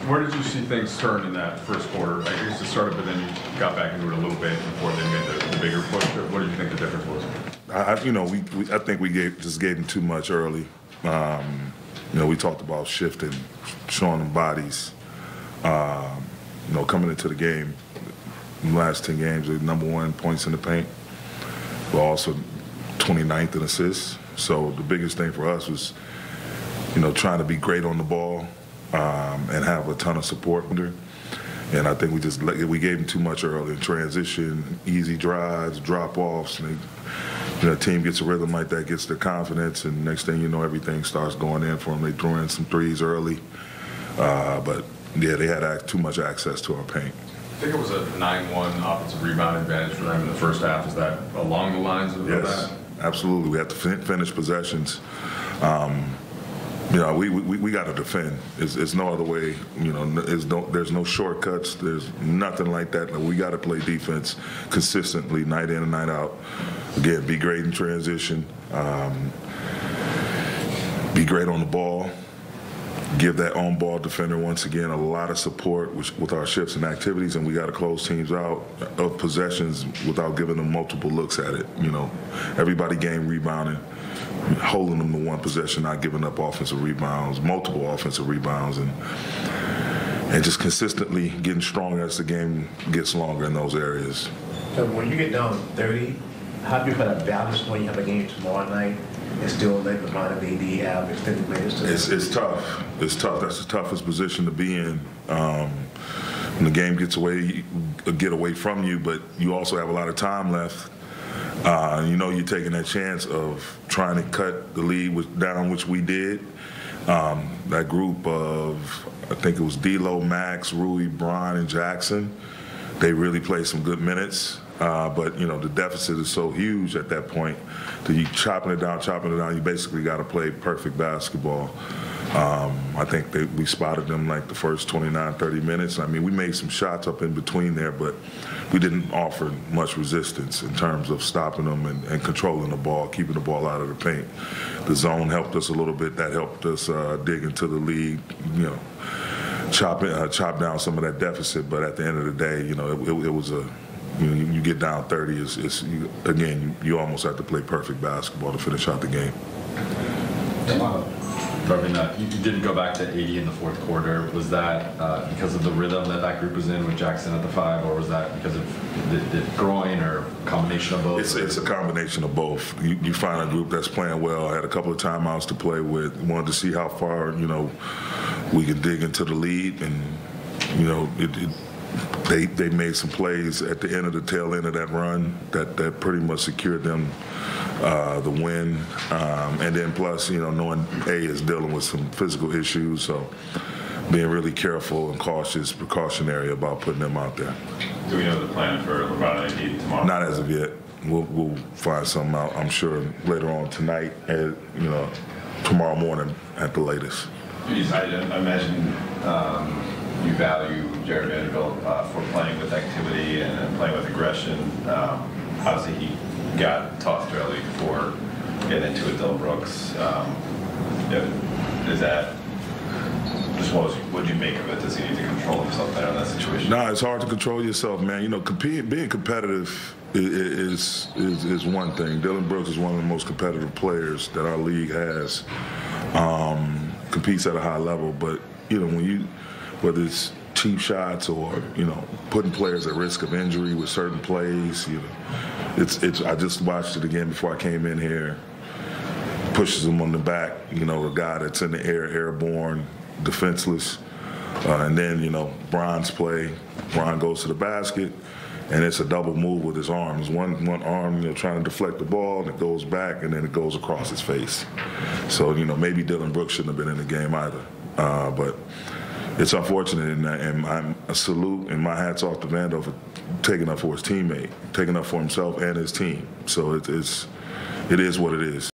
Where did you see things turn in that first quarter? I guess it started, but then you got back into it a little bit before they made the bigger push. What did you think the difference was? I think we just gave them too much early. We talked about shifting, showing them bodies. Coming into the game, in the last 10 games, they're #1 points in the paint. We're also 29th in assists. So the biggest thing for us was, trying to be great on the ball and have a ton of support. And I think we gave them too much early in transition, easy drives, drop-offs. And a team gets a rhythm like that, gets their confidence, and next thing you know, everything starts going in for them. They threw in some threes early. But, yeah, they had too much access to our paint. I think it was a 9-1 offensive rebound advantage for them in the first half. Is that along the lines of that? Yes, absolutely. We have to finish possessions. We got to defend. It's no other way. There's no shortcuts. There's nothing like that. We got to play defense consistently, night in and night out. Again, be great in transition. Be great on the ball. Give that on-ball defender, once again, a lot of support with our shifts and activities, and we got to close teams out of possessions without giving them multiple looks at it. Everybody game rebounding, holding them to one possession, not giving up offensive rebounds, multiple offensive rebounds, and just consistently getting stronger as the game gets longer in those areas. So when you get down 30, how do you kind of balance when you have a game tomorrow night and still let the minor AD have extended minutes? It's tough. It's tough. That's the toughest position to be in. When the game get away from you, but you also have a lot of time left. You're taking that chance of trying to cut the lead down, which we did. That group of, I think it was D'Lo, Max, Rui, Bron, and Jackson, they really played some good minutes. But the deficit is so huge at that point that you chopping it down, you basically got to play perfect basketball. I think we spotted them like the first 29, 30 minutes. I mean, we made some shots up in between there, but we didn't offer much resistance in terms of stopping them and controlling the ball, keeping the ball out of the paint. The zone helped us a little bit. That helped us dig into the league, chop down some of that deficit. But at the end of the day, it was a you get down 30, you almost have to play perfect basketball to finish out the game. You didn't go back to 80 in the fourth quarter. Was that because of the rhythm that group was in with Jackson at the 5, or was that because of the groin, or a combination of both? It's a combination of both. You find a group that's playing well, had a couple of timeouts to play with, wanted to see how far we could dig into the lead, and They made some plays at the end of the tail end of that run that pretty much secured them the win. And then plus, knowing A is dealing with some physical issues, so being really careful and precautionary about putting them out there. Do we know the plan for LeBron and AD tomorrow? Not as of yet. We'll find something out, I'm sure, later on tonight, tomorrow morning at the latest. I imagine you value Jared Vanderbilt for playing with activity and playing with aggression. Obviously, he got tossed early before getting into it. Dillon Brooks. Is that just what did you make of it? Does he need to control himself better in that situation? No, it's hard to control yourself, man. Being competitive is one thing. Dillon Brooks is one of the most competitive players that our league has. Competes at a high level, but whether it's cheap shots or putting players at risk of injury with certain plays, I just watched it again before I came in here. Pushes him on the back, a guy that's in the air, airborne, defenseless, and then Bron's play. Bron goes to the basket, and it's a double move with his arms. One arm, trying to deflect the ball, and it goes back, and then it goes across his face. So maybe Dillon Brooks shouldn't have been in the game either, but. It's unfortunate, and I'm a salute and my hat's off to Vando for taking up for his teammate, taking up for himself and his team. So it is what it is.